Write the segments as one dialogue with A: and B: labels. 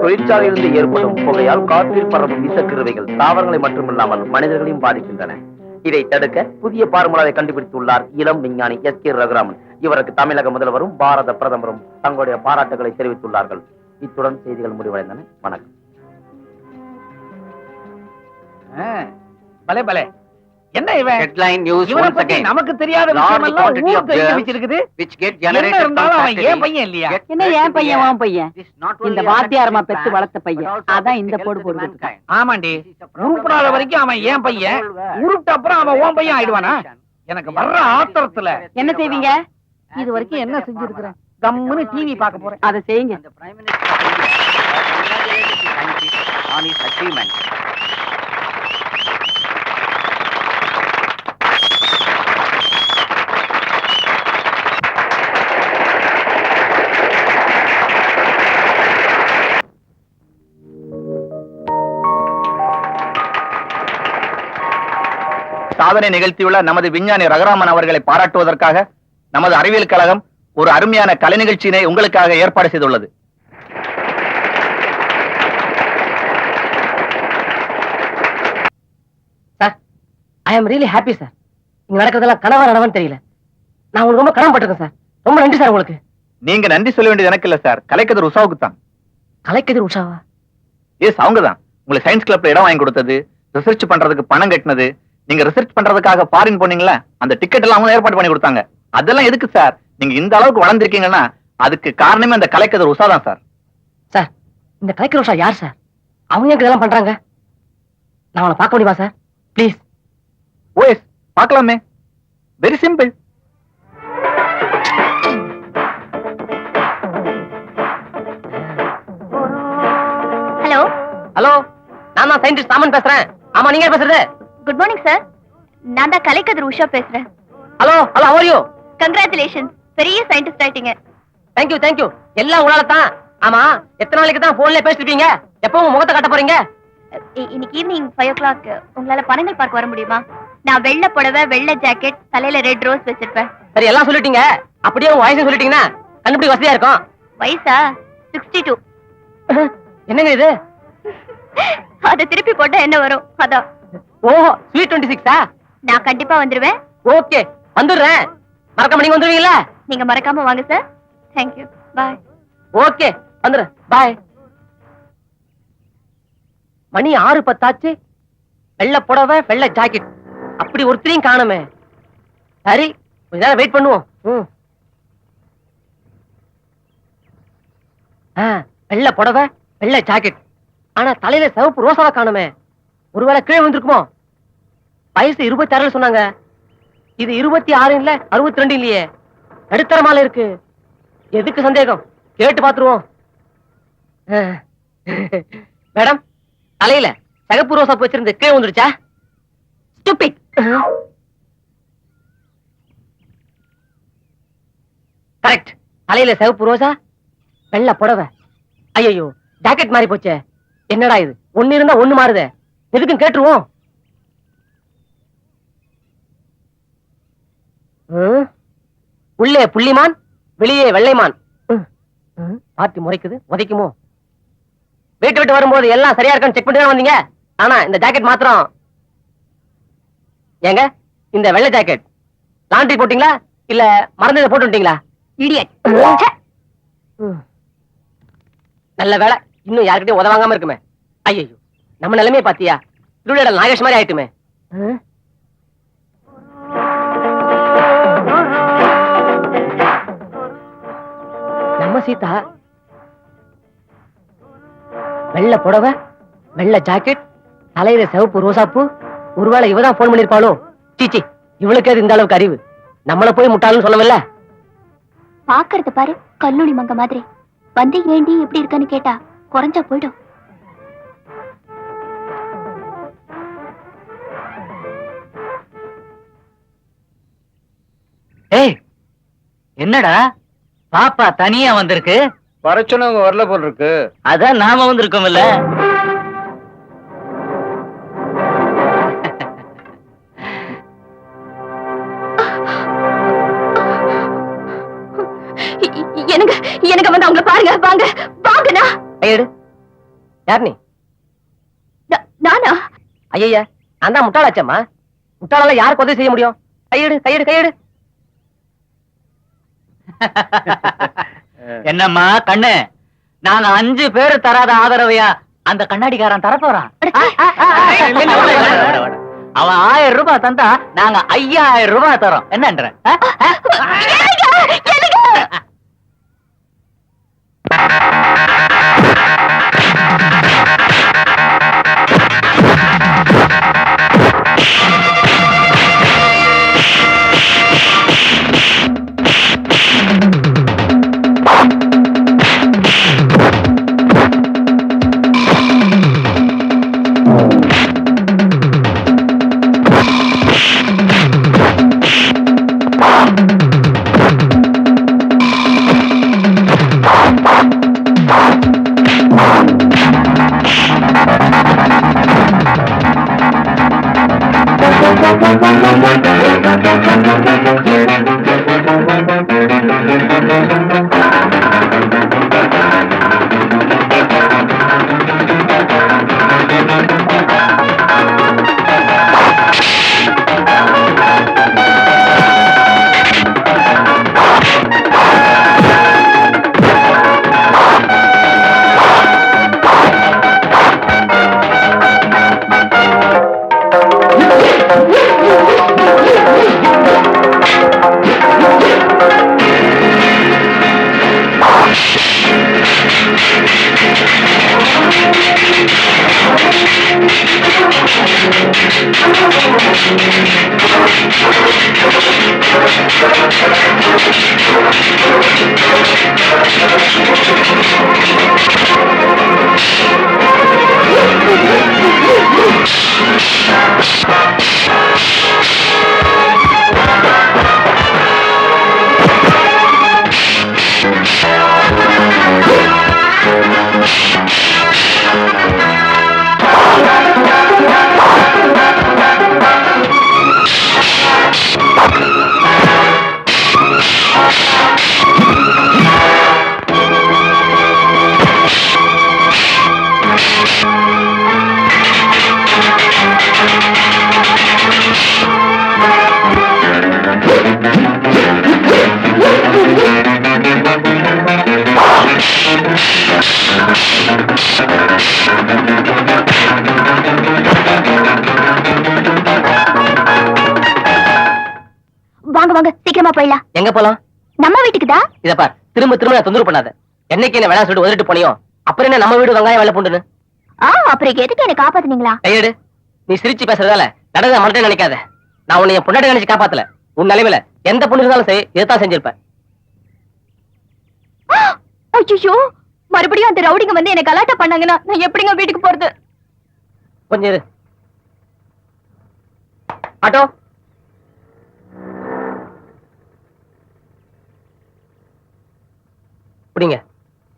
A: தொழிற்சாலையிலிருந்து ஏற்படும் புகையால் காற்றில் பரவும் விஷக்கிருவைகள் தாவரங்களை மட்டுமில்லாமல் மனிதர்களையும் பாதிக்கின்றன. இதை தடுக்க புதிய பார்முலாவை கண்டுபிடித்துள்ளார் இளம் விஞ்ஞானி எஸ்.கே. ரகுராமன். இவருக்கு தமிழக முதல்வரும் பாரத பிரதமரும் தங்களுடைய பாராட்டுகளை தெரிவித்துள்ளார்கள். இத்துடன் செய்திகள் முடிவடைந்தன. வணக்கம்.
B: பலே பலே. என்ன இவன்
C: headline news once again
B: நமக்கு தெரியாத விஷயம் எல்லாம் ஊருக்கு தெரிஞ்சு வச்சிருக்குது.
C: which get
B: என்ன
C: generated
B: இருந்தாலும் அவன் ஏன் பையன் இல்லையா?
D: என்ன ஏன் பையன் உன் பையன்? இந்த வாத்தியாரமா பெத்து வளர்த்த பையன். அதான் இந்த போடு போடுது.
B: ஆமாண்டி, உருப்படாத வரைக்கும் அவன் ஏன் பையன், உருட்ட அப்புறம் அவன் உன் பையன் ஆயிடுவானா? எனக்கு வர்ற ஆத்திரத்துல
D: என்ன செய்வீங்க?
B: இது வரைக்கும் என்ன செஞ்சிருக்கிறேன்? கம்முன்னு டிவி பார்க்க போறேன்.
D: அதை செய்யுங்க.
C: the prime minister congratulated the scientist on his achievement.
A: சாதனை நிகழ்த்தியுள்ள நமது விஞ்ஞானி ரகுராமன் அவர்களை பாராட்டுவதற்காக நமது அறிவியல் கழகம் ஒரு அருமையான கலை நிகழ்ச்சியினை உங்களுக்காக ஏற்பாடு செய்துள்ளது.
D: Sir, I am really happy sir. இங்க நடக்கிறதெல்லாம் கனவா நனவன்னு தெரியல. நான் உங்களுக்கு ரொம்ப கடமைப்பட்டிருக்கேன் சார். ரொம்ப நன்றி சார் உங்களுக்கு.
A: நீங்க நன்றி சொல்ல வேண்டியது எனக்கு இல்ல சார், கலைக்கதிர் உஷாவுக்கு தான்.
D: கலைக்கதிர் உஷாவா?
A: எஸ், அவங்க தான் உங்களுக்கு சயின்ஸ் கிளப்ல இடம் வாங்கி கொடுத்தது, ரிசர்ச் பண்றதுக்கு பணம் கட்டினது. நீங்க ரிசர்ச் பண்றதுக்காக ஃபாரின் போனீங்களா, அந்த டிக்கெட் எல்லாம் அவங்க ஏற்பாடு பண்ணி கொடுத்தாங்க. அதெல்லாம் எதுக்கு சார்? நீங்க இந்த அளவுக்கு வளர்ந்திருக்கீங்கன்னா அதுக்கு காரணமே அந்த கலைக்கதிர் உஷா தான் சார்.
D: சார், இந்த கலைக்கதிர் உஷா யார் சார்? அவங்க எனக்கு இதெல்லாம் பண்றாங்க. நான் அவளை பார்க்க முடியுமா சார்? ப்ளீஸ்.
A: ஓஎஸ், பார்க்கலாமே. Very simple.
D: ஹலோ ஹலோ, நான் தான் சயின்டிஸ்ட் ராமன் பேசுறேன். ஆமா, நீங்க பேசுறது?
E: குட் மார்னிங் சார், நான் தான் கலைக்கதிர் உஷா பேசுறேன்.
D: Hello hello, how are you?
E: Congratulations, பெரிய சயின்டிஸ்ட் ஆயிட்டீங்க.
D: Thank you thank you. எல்லாம் உங்களால தான். ஆமா, எத்தனை நாளைக்கு தான் போன்ல பேசிருப்பீங்க? எப்போ உங்க முகத்தை காட்ட போறீங்க?
E: இன்னைக்கு ஈவினிங் 5 o'clock உங்களால பனங்கல் பார்க் வர முடியுமா? நான் வெள்ளை புடவை, வெள்ளை ஜாக்கெட், தலையில ரெட் ரோஸ் வச்சிருப்பேன்.
D: சரி, எல்லாம் சொல்லிட்டீங்க. அப்படியே உங்க வயசு சொல்லிட்டீங்கன்னா கண்டுபிடி வசதியா இருக்கும்.
E: வயசா? 62.
D: என்னங்க இது?
E: அத திருப்பி போட்டா என்ன வரும்? அதான்.
D: ஓ, ஸ்வீட் 26ஆ?
E: நான் கண்டிப்பா வந்துருவேன்.
D: ஓகே, வந்துடுறேன். மறக்காம நீங்க வந்துருவீங்களா?
E: நீங்க மறக்காம வாங்க sir. Thank you. Bye.
D: Okay, வந்துடுறேன். பாய். மணி 6:10 ஆச்சு. வெள்ளை புடவை, வெள்ளை ஜாக்கெட், அப்படி ஒருத்தரையும் காணுமே. சரி, கொஞ்ச நேரம் வெயிட் பண்ணுவோம். வெள்ளை புடவை, வெள்ளை ஜாக்கெட், ஆனா தலையில சிவப்பு ரோசாவை காணுமே. ஒருவேளை கீழே வந்திருக்குமோ? வயசு 26 சொன்னாங்க. இது 26 இல்ல, 62 இல்லையே. நடுத்தரமால இருக்கு. எதுக்கு சந்தேகம்? கேட்டு பாத்துருவோம். மேடம், தலையில சிகப்பு ரோசா வச்சிருந்து கீழே வந்துருச்சா? ஸ்டூபிட். கரெக்ட். தலையில சிவப்பு ரோசா, வெள்ளை புடவை. ஐயோ, ஜாக்கெட் மாறி போச்சே. என்னடா இது? ஒண்ணு இருந்தா ஒண்ணு மாறுதே. எதுக்கும் கேட்டுருவோம். உள்ளே புள்ளிமான், வெளியே வெள்ளைமான். பார்த்து முறைக்குது, உதைக்குமோ? வீட்டு விட்டு வரும்போது எல்லாம் சரியா இருக்கான்னு செக் பண்ணி தான் வந்தீங்க. ஆனா இந்த ஜாக்கெட் மாத்திரம். ஏங்க, இந்த வெள்ளை ஜாக்கெட் லாண்ட்ரி போட்டீங்களா இல்ல மறந்து போட்டு விட்டீங்களா? இடியட். நல்ல வேலை, இன்னும் யாருக்கிட்டையும் உதவாங்காம இருக்குமே. ஐயோ, நம்ம நிலைமையை பாத்தியா? திருவிழா நாகேஷ் மாதிரி ஆயிட்டுமே. நம்ம சீதா. வெள்ளை புடவை, வெள்ளை ஜாக்கெட், தலையில சிவப்பு ரோசாப்பூ. ஒருவேளை இவதான் போன் பண்ணிருப்பாளோ? சீச்சி, இவளுக்கு அது இந்த அளவுக்கு அறிவு. நம்மள போய் முட்டாளுன்னு சொல்லவில்ல.
E: பாக்குறது பாரு கல்லூரி மங்க மாதிரி. வந்து ஏண்டி எப்படி இருக்கன்னு கேட்டா குறைஞ்சா போயிடும்.
C: ஏய், என்னடா பாப்பா தனியா வந்திருக்கு?
B: வரச்சொன்னவங்க வரல போல் இருக்கு.
C: அதான் நாம வந்திருக்கோம்ல.
E: எனக்கு எனக்கு வந்து அவங்கள பாருங்க. வாங்க வாங்கண்ணா.
D: கையெடு. யார் நீ?
E: நானா?
D: ஐயா, நான் தான் முட்டாளாச்சம்மா. முட்டாளால யாருக்கு உதவி செய்ய முடியும்? கையெடு, கையெடு, கையெடு.
C: என்னம்மா கண்ணு, நாங்க 5 பேரு தராத ஆதரவையா அந்த கண்ணாடிக்காரன் தரப்போறான். அவன் 1000 ரூபாய் தந்தா நாங்க 5000 ரூபாய் தரோம். என்னன்ற?
E: வாங்க வாங்க சீக்கிரமா போயிடலாம்.
D: எங்க போலாம்?
E: நம்ம வீட்டுக்கு தான்.
D: இத பார், திரும்ப திரும்ப நான் தொந்தரவு பண்ணாத. என்னைக்கு என்ன வேலை சொல்லிட்டு உதறிட்டு போனியோ அப்புறம் என்ன நம்ம வீடு வெங்காயம் வேலை பூண்டுன்னு.
E: அப்புறம் எதுக்கு என்ன காப்பாத்துனீங்களா?
D: கையெடு. நீ சிரிச்சு பேசுறதால நடந்த மட்டும் நினைக்காத. நான் உன்னை என் பொண்டாட்டி நினைச்சு காப்பாத்தல. உன் நிலைமையில எந்த பொண்ணு இருந்தாலும் சரி இதைத்தான் செஞ்சிருப்பேன்.
E: ஐயோ, மறுபடியும் அந்த ரவுடிங்க வந்து என்ன கலாட்டா பண்ணாங்கன்னா நான் எப்படிங்க வீட்டுக்கு போறது?
D: கொஞ்சம் இரு. ஆட்டோ. புடிங்க.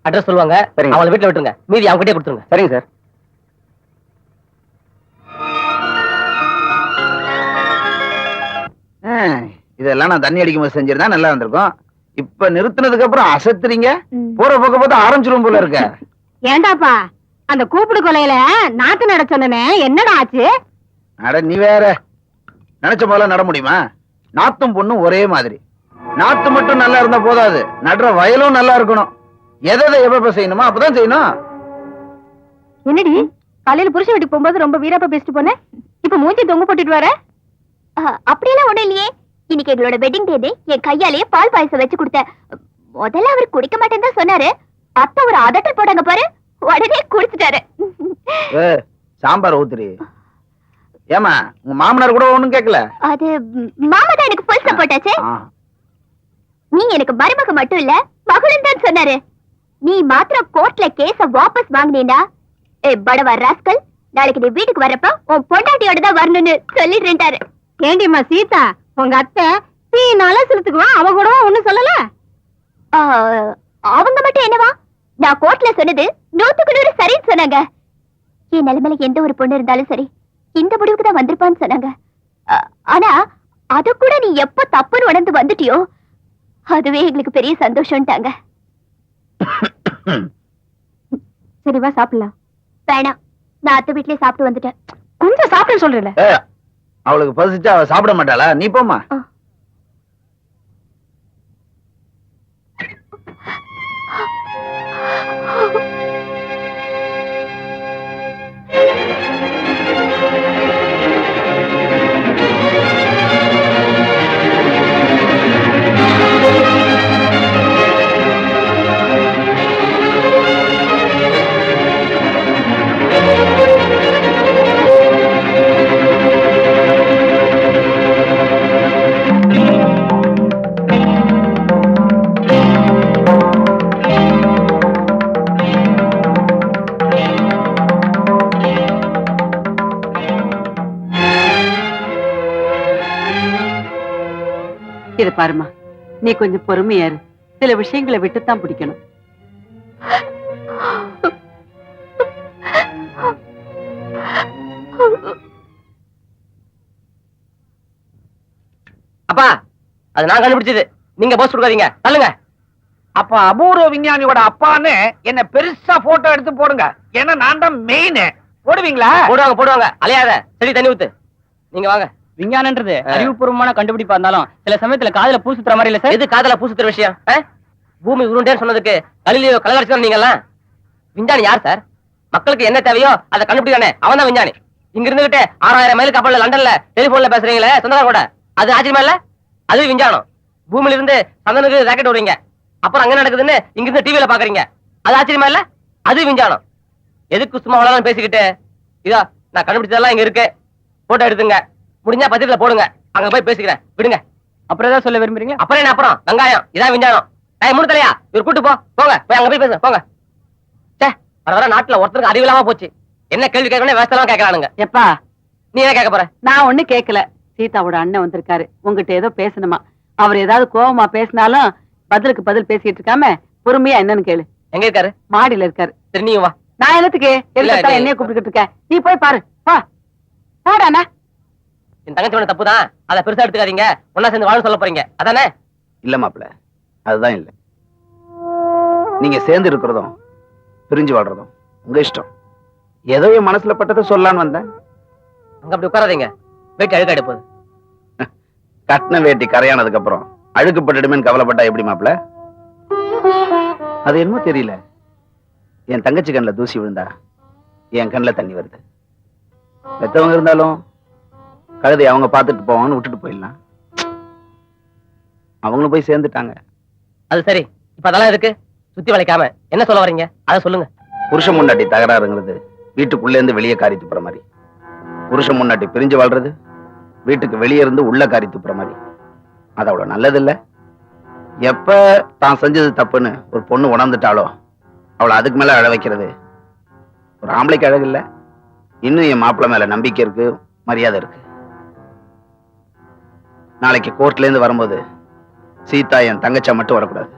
D: அட்ரஸ் சொல்லுவாங்க. அவங்கள வீட்டுல விட்டுருங்க. மீதி அவங்க கிட்டே கொடுத்துருங்க.
B: சரிங்க சார். இதெல்லாம் நான் தண்ணி அடிக்கும் போது செஞ்சிருந்தா நல்லா இருந்திருக்கும். இப்ப நிறுத்தினதுக்கு அப்புறம் அசத்துறீங்க. போற பக்க பார்த்து ஆரம்பிச்சிரும் போல இருக்க.
F: ஏண்டாப்பா, அந்த கூப்பிடு கொலையில நாத்து நட சொன்னனே என்னடா ஆச்சு?
B: அட நீ வேற. நினைச்ச போல நட முடியுமா? நாத்தும் பொண்ணும் ஒரே மாதிரி. நாத்து மட்டும் நல்லா இருந்தா போதாது, நடுற வயலும் நல்லா இருக்கணும். எதை எப்ப செய்யணுமோ அப்பதான் செய்யணும்.
F: என்னடி காலையில புருஷன் வீட்டுக்கு போகும்போது ரொம்ப வீரப்பா பேசிட்டு போனேன், இப்ப மூஞ்சி தொங்க போட்டுட்டு வர?
E: அப்படியெல்லாம் ஒண்ணும் இல்லையே. இன்னைக்கு எங்களோட வெட்டிங் டே. என் கையாலேயே பால் பாயசம் வச்சு கொடுத்தேன். முதல்ல அவர் குடிக்க மாட்டேன்னு தான் சொன்னாரு. அத்தை ஒரு அதட்டல் போடாங்க பாரு, உடனே குடிச்சிட்டாரு.
B: சாம்பார் ஊத்துரி. ஏமா உங்க மாமனார் கூட ஒண்ணும் கேட்கல?
E: அது மாமா தான் எனக்கு ஃபுல் சப்போர்ட் ஆச்சு. நீ எனக்கு மருமக மட்டும் இல்ல மகளும் தான் சொன்னாரு. நீ மாத்திரம் கோர்ட்ல கேஸ வாபஸ் வாங்கினீனா, படவா ராஸ்கல், நாளைக்கு நீ வீட்டுக்கு வரப்ப உன் பொண்டாட்டியோட தான் வரணும்னு சொல்லிடுறேன்டாரு.
F: ஏண்டிம்மா சீதா, உங்க அத்தை நீ நல்லா செலுத்துக்குவா, அவ கூட ஒண்ணும் சொல்லல.
E: அவங்க மட்டும் என்னவா, நான் கோர்ட்ல சொன்னது 100க்கு 100 சரின்னு சொன்னாங்க. என் நிலைமையில எந்த ஒரு பொண்ணு இருந்தாலும் சரி இந்த முடிவுக்கு தான் வந்திருப்பான்னு சொன்னாங்க. ஆனா அத கூட நீ எப்ப தப்புன்னு உணர்ந்து வந்துட்டியோ அதுவே எங்களுக்கு பெரிய சந்தோஷம்ட்டாங்க.
F: சரி வா சாப்பிடலாம்.
E: வேணாம், நான் அத்தை வீட்லயே சாப்பிட்டு வந்துட்டேன்.
F: கொஞ்சம் சாப்பிட சொல்றேன்.
B: அவளுக்கு பசிச்சா அவ சாப்பிட மாட்டாளா? நீ போமா.
G: இது பாருமா, நீ கொஞ்சம் பொறுமையா இரு. சில விஷயங்களை விட்டுத்தான் பிடிக்கணும்.
D: அப்பா, அது நான் கண்டுபிடிச்சது, நீங்க போஸ்ட் கொடுக்காதீங்க, தள்ளுங்க.
H: அப்ப அபூர்வ விஞ்ஞானியோட அப்பான்னு என்ன பெருசா போட்டோ எடுத்து போடுங்க. ஏன்னா நான் தான் மெயின். போடுவீங்களா?
D: போடுவாங்க போடுவாங்க, அலையாத. சரி, தண்ணி ஊத்து. நீங்க வாங்க.
C: விஞ்ஞானன்றது அறிவுபூர்வமான கண்டுபிடிப்பா இருந்தாலும் சில சமயத்துல காதுல பூ சுத்துற மாதிரி இல்ல சார்.
D: எது காதல பூசுத்துற விஷயம்? பூமி உருண்டேன்னு சொன்னதுக்கு கலிலியோ கலகரிச்சு நீங்க எல்லாம். விஞ்ஞானி யார் சார்? மக்களுக்கு என்ன தேவையோ அதை கண்டுபிடிக்கானே அவன் தான் விஞ்ஞானி. இங்க இருந்துகிட்டு 6000 மைல் கப்பல்ல லண்டன்ல டெலிபோன்ல பேசுறீங்களே சொந்தக்கார கூட, அது ஆச்சரியமா இல்ல? அது விஞ்ஞானம். பூமியில இருந்து சந்தனுக்கு ராக்கெட் விடுறீங்க, அப்புறம் அங்க நடக்குதுன்னு இங்க இருந்து டிவில பாக்குறீங்க, அது ஆச்சரியமா இல்ல? அது விஞ்ஞானம். எதுக்கு சும்மா வளரலாம் பேசிக்கிட்டு? இதோ நான் கண்டுபிடிச்சதெல்லாம் இங்க இருக்கு, போட்டோ எடுத்துங்க. முடிஞ்சா பத்திரில போடுங்க, அங்க போய் பேசிக்கிறேன், விடுங்க.
C: அப்புறம் ஏதாவது சொல்ல விரும்புறீங்க?
D: அப்புறம் என்ன? அப்புறம் வெங்காயம், இதான் விஞ்ஞானம். மூணு தலையா இவர் கூட்டு போங்க, போய் அங்க போய் பேசுங்க போங்க. வர வர நாட்டுல ஒருத்தருக்கு அறிவில்லாம போச்சு. என்ன கேள்வி கேட்கணும் வேஸ்டெல்லாம் கேட்கறானுங்க.
G: எப்பா,
D: நீ என்ன கேட்க போற?
G: நான் ஒண்ணு கேட்கல. சீதாவோட அண்ணன் வந்திருக்காரு, உங்ககிட்ட ஏதோ பேசணுமா. அவர் ஏதாவது கோவமா பேசினாலும் பதிலுக்கு பதில் பேசிட்டு இருக்காம பொறுமையா என்னன்னு கேளு.
D: எங்க இருக்காரு?
G: மாடியில இருக்காரு.
D: சரி, நீ வா.
G: நான் என்னத்துக்கு என்னைய கூப்பிட்டுக்கிட்டு இருக்க? நீ போய் பாரு. வாடாண்ணா.
D: என் தங்கச்சியோட தப்பு தான், அதை பெருசா எடுத்துக்காதீங்க. ஒன்னா சேர்ந்து வாழ சொல்ல போறீங்க, அதானே?
B: இல்ல மாப்பிள்ள, அதுதான் இல்ல. நீங்க சேர்ந்து இருக்கிறதும் பிரிஞ்சு வாழ்றதும் உங்க இஷ்டம். ஏதோ என் மனசுல பட்டதை சொல்லலான்னு வந்தேன்.
D: அங்க அப்படி உட்காராதீங்க, வேட்டி அழுக்காடு போகுது.
B: கட்டின வேட்டி கரையானதுக்கு அப்புறம் அழுக்குப்பட்டுடுமேன்னு கவலைப்பட்டா எப்படி மாப்பிள்ள? அது என்னமோ தெரியல, என் தங்கச்சி கண்ணில் தூசி விழுந்தா என் கண்ணில் தண்ணி வருது. பெத்தவங்க இருந்தாலும் கழுதை அவங்க பார்த்துட்டு போவாங்கன்னு விட்டுட்டு போயிடலாம். அவங்களும் போய் சேர்ந்துட்டாங்க.
D: அது சரி, இப்ப அதெல்லாம் இருக்கு. சுத்தி வளைக்காம என்ன சொல்ல வரீங்க அதை சொல்லுங்க.
B: புருஷன் முன்னாடி தகராறுங்கிறது வீட்டுக்குள்ளே இருந்து வெளியே காரி துப்புற மாதிரி, புருஷன் முன்னாடி பிரிஞ்சு வாழ்றது வீட்டுக்கு வெளியே இருந்து உள்ள காரி துப்புற மாதிரி. அது அவ்வளவு நல்லது இல்ல. எப்ப தான் செஞ்சது தப்புன்னு ஒரு பொண்ணு உணர்ந்துட்டாலோ அவளை அதுக்கு மேல அழ வைக்கிறது ஒரு ஆம்பளைக்கு அழகு இல்ல. இன்னும் என் மாப்பிள்ளை மேல நம்பிக்கை இருக்கு, மரியாதை இருக்கு. நாளைக்கு கோர்ட்ல இருந்து வரும்போது சீதா என் தங்கச்சா மட்டும் வரக்கூடாது,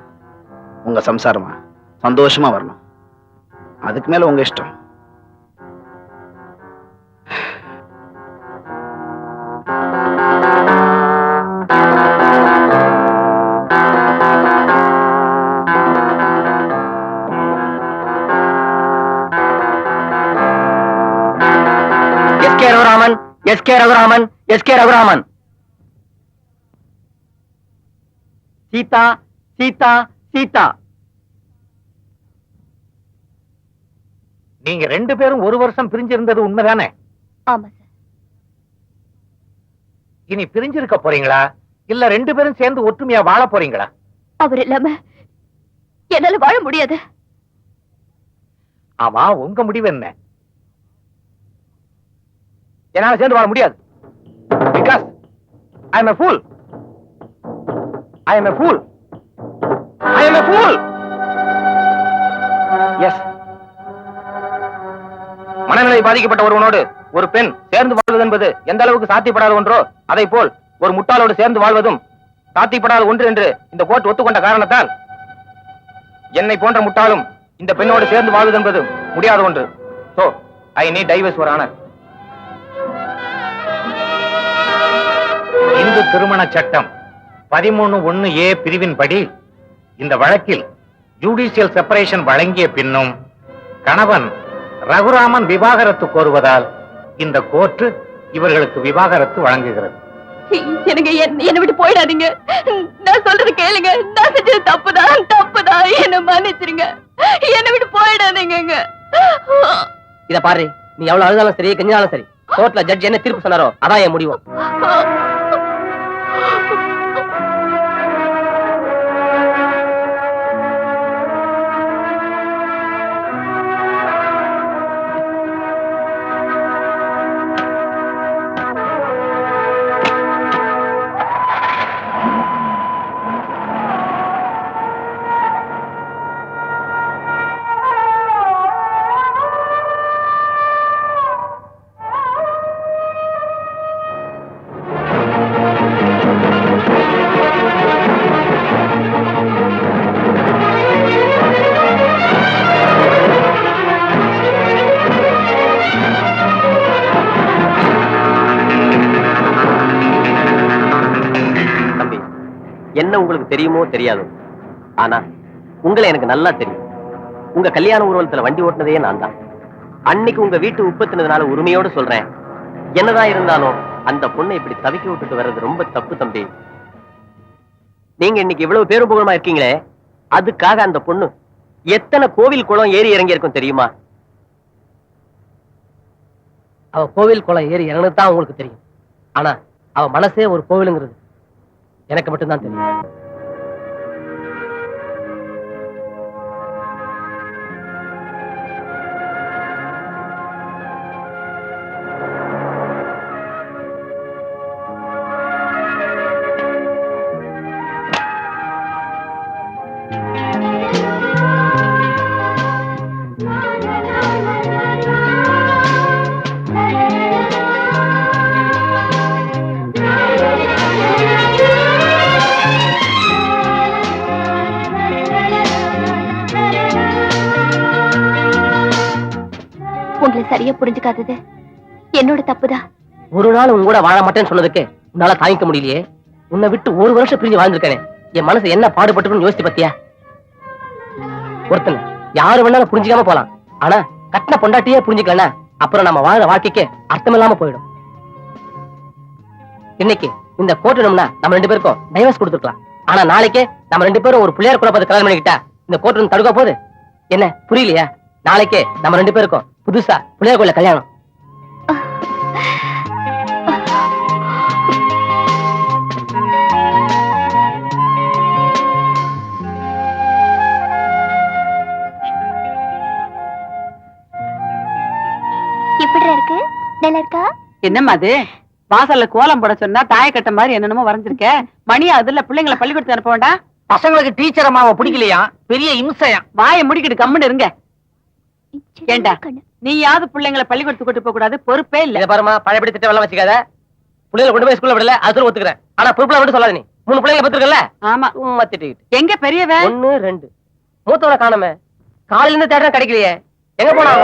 B: உங்க சம்சாரமா சந்தோஷமா வரணும். அதுக்கு மேல உங்க இஷ்டம்.
D: SK Raghuraman, SK Raghuraman, SK Raghuraman. Sita, Sita, Sita.
H: நீங்க 2 பேரும் 1 வருஷம் பிரிஞ்சிருந்தது உண்மைதானே?
E: ஆமா சார்.
H: இனி பிரிஞ்சிருக்க போறீங்களா இல்ல 2 பேரும் சேர்ந்து ஒற்றுமையா வாழ போறீங்களா?
E: அவர் இல்லாம என்னால வாழ முடியாது.
H: ஆமா, உங்க முடிவு என்ன? என்னால சேர்ந்து வாழ முடியாது. Because I am a fool. I am a fool. I am a fool. Yes. மனநிலை பாதிக்கப்பட்ட ஒருவனோடு ஒரு பெண் சேர்ந்து வாழ்வது என்பது எந்த அளவுக்கு சாத்தியப்படாத ஒன்றோ, அதை போல் ஒரு முட்டாளோடு சேர்ந்து வாழ்வதும் சாத்தியப்படாத ஒன்று என்று இந்த கோர்ட் ஒத்துக்கொண்ட காரணத்தால் என்னை போன்ற முட்டாளும் இந்த பெண்ணோடு சேர்ந்து வாழ்வது என்பது முடியாத ஒன்று. So I need divorce, Your Honor.
I: Hindu திருமண சட்டம் 13(1)A பிரிவின்படி இந்த வழக்கில் ஜுடிஷியல் செப்பரேஷன் வழங்கிய பின்னும் கணவன் ரகுராமன் விவாகரத்து கோருவதால் இந்த கோர்ட் இவர்களுக்கு விவாகரத்து வழங்குகிறது.
E: எனக்கு என்ன விட்டு போயிடாதீங்க. நான் சொல்றது கேளுங்க. நான் செஞ்சது தப்புதான். என்ன மன்னிச்சிருங்க. என்ன விட்டு போயிடாதீங்க.
D: இத பாரு, நீ எவ்வளவு அழுதாலும் சரி, கெஞ்சாலும் சரி, கோர்ட்ல ஜட்ஜ் என்ன தீர்ப்பு சொன்னாரோ அதான் என் முடிவு.
A: என்ன உங்களுக்கு தெரியுமோ தெரியாதோ, ஆனா உங்களை எனக்கு நல்லா தெரியும். உங்க கல்யாண ஊர்வலத்துல வண்டி ஓட்டுனதே நான் தான். அன்னைக்கு உங்க வீட்டு உப்பத்தினதுனால உரிமையோடு சொல்றேன், என்னதான் இருந்தாலும் அந்த பொண்ணை இப்படி தவிக்க விட்டுட்டு வர்றது ரொம்ப தப்பு தம்பி. நீங்க இன்னைக்கு இவ்வளவு பேரும் புகழமா இருக்கீங்களே, அதுக்காக அந்த பொண்ணு எத்தனை கோவில் குளம் ஏறி இறங்கி இருக்கும் தெரியுமா?
D: அவ கோவில் குளம் ஏறி இறங்குதான் உங்களுக்கு தெரியும். ஆனா அவ மனசே ஒரு கோவிலுங்கிறது எனக்கு மட்டும்தான் தெரியும்.
E: உங்களை சரியா புரிஞ்சுக்காதது என்னோட தப்புதான்.
D: ஒரு நாள் உன் கூட வாழ மாட்டேன்னு சொன்னதுக்கு உன்னால தாங்கிக்க முடியலையே. உன்னை விட்டு ஒரு வருஷம் பிரிஞ்சு வாழ்ந்திருக்கேனே, என் மனசு என்ன பாடுபட்டுன்னு யோசிச்சு பத்தியா? ஒருத்தன் யாரு வேணாலும் புரிஞ்சுக்காம போலாம், ஆனா கட்டின பொண்டாட்டியே புரிஞ்சுக்கலன்னா அப்புறம் நம்ம வாழ வாழ்க்கைக்கு அர்த்தம் இல்லாம போயிடும். இன்னைக்கு இந்த கோர்ட்டுனா நம்ம 2 பேருக்கும் டைவர்ஸ் கொடுத்துருக்கலாம். ஆனா நாளைக்கே நம்ம 2 பேரும் ஒரு பிள்ளையார் குழப்பத்தை கல்யாணம் பண்ணிக்கிட்டா இந்த கோர்ட்டு தடுக்க போகுது. என்ன புரியலையா? நாளைக்கே நம்ம 2 பேருக்கும் புதுசா பிள்ளையார் கோயில கல்யாணம்.
E: எப்படி இருக்கு? நல்லா இருக்கா?
G: என்னம்மா அது? வாசல்ல கோலம் போட சொன்னா தாயக்கட்ட மாதிரி என்னென்னமோ வரைஞ்சிருக்க. மணி அதுல பிள்ளைங்களை பள்ளிக்கூடத்துக்கு அனுப்ப வேண்டாம்.
H: பசங்களுக்கு டீச்சர் அம்மாவை பிடிக்கலையா? பெரிய இம்சையா?
G: வாயை முடிக்கிட்டு கம்முன்னு இருங்க. ஏண்டா நீயாவது பிள்ளைங்களை பள்ளிக்கூடத்துக்கு கூட்டு போக கூடாது? பொறுப்பே இல்ல.
D: இத பாருமா, பழையபடி திட்டம் எல்லாம் வச்சுக்காத. பிள்ளைகளை கொண்டு போய் ஸ்கூல்ல விடல, அது ஒத்துக்கிறேன். ஆனா பொறுப்புல மட்டும் சொல்லாத. நீ 3 பிள்ளைங்களை பத்திருக்கல.
G: ஆமா,
D: சும்மா திட்டிக்கிட்டு.
G: எங்க பெரியவ?
D: 1 2 மூத்தவரை காணோமே. காலையில இருந்து தேடுறேன், கிடைக்கலையே. எங்க போனா?